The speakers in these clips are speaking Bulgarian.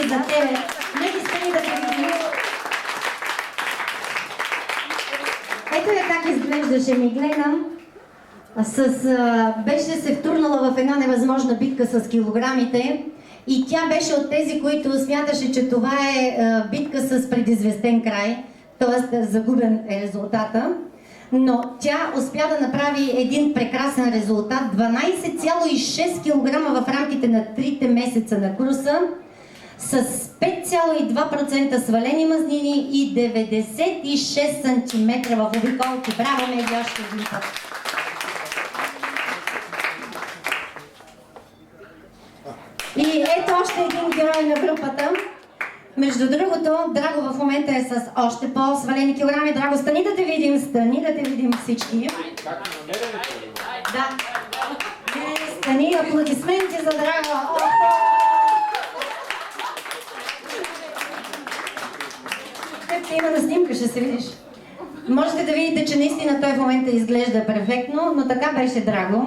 за тебе. Нека стани да те видим. Ето я как изглеждаше Миглена. Беше се втурнала в една невъзможна битка с килограмите и тя беше от тези, които смяташе, че това е битка с предизвестен край, т.е. загубен е резултата. Но тя успя да направи един прекрасен резултат, 12,6 кг в рамките на 3 месеца на курса, с 5,2% свалени мазнини и 96 см в обиколки. Браво, Меги, още един път! И ето още един герой на групата. Между другото, Драго в момента е с още по-свалени килограми. Драго, стани да те видим всички. Да. Стани, аплодисменти за Драго. Има на снимка, ще се видиш. Можете да видите, че наистина той в момента изглежда перфектно, но така беше Драго.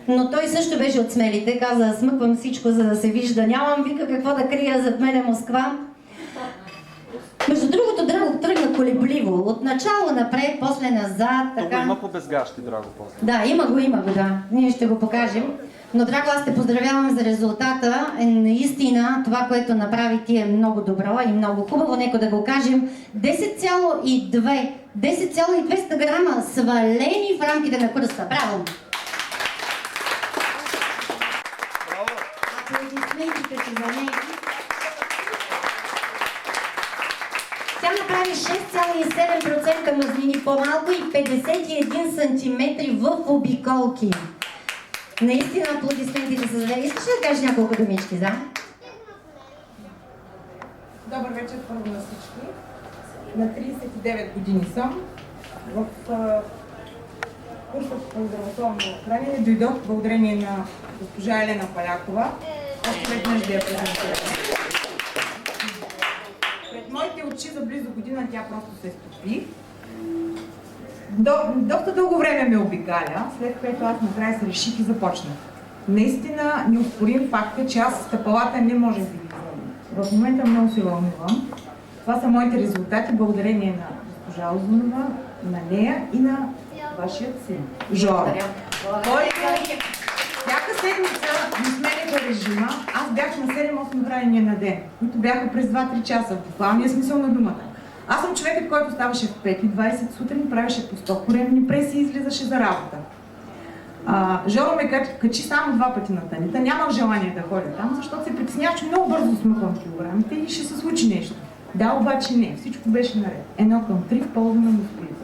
Но той също беше от смелите, каза, смъквам всичко, за да се вижда. Нямам, вика, какво да крия, зад мене Москва. Между другото, Драго тръгна колебливо. От начало напред, после назад, така. Това има по безгащи, Драго, после. Да, има го, да. Ние ще го покажем. Но, Драго, аз те поздравявам за резултата. Наистина, това, което направи ти е много добро и много хубаво. Нека да го кажем. 10,200 грама свалени в рамките на курса. Браво! Аплодисментите си за нея. Тя направи 6,7% мазнини по-малко и 51 см в обиколки. Наистина аплодисментите са за нея. Искаш ли да кажеш няколко думички, за? Добър вечер първо на всички. На 39 години съм. В курса по здравословно хранене дойдох благодарение на госпожа Елена Палякова. Още веднъж да я презентирам. Пред моите очи за близо година тя просто се стопи. Доста дълго време ме обикаля, след което аз накрая се реших и започнах. Наистина неоспорим факт е, че аз стъпалата не може да ги излъгна. В момента много се вълнувам. Това са моите резултати благодарение на госпожа Озунова, на нея и на вашият син, Жоро. Всяка седмица ми сменяха режима. Аз бях на 7-8 хранения на ден, които бяха през 2-3 часа, в буквалния смисъл на думата. Аз съм човекът, който ставаше в 5:20 сутрин, правеше по 100 коремни преси и излизаше за работа. Жоро ме качи само 2 пъти на Танита. Нямах желание да ходя там, защото се притеснявах, че много бързо смъквам килограмите и ще се случи нещо. Да, обаче не. Всичко беше наред. 1:3 в полза на мускулите.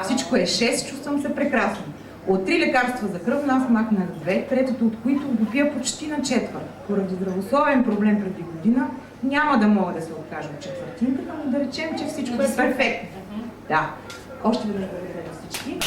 Всичко е 6, чувствам се прекрасно. От 3 лекарства за кръвна аз махнах 2, третото от които го пия почти на четвърт. Поради здравословен проблем преди година няма да мога да се откажа от четвъртинката, но да речем, че всичко е перфектно. Да. Още веднъж благодаря на всички.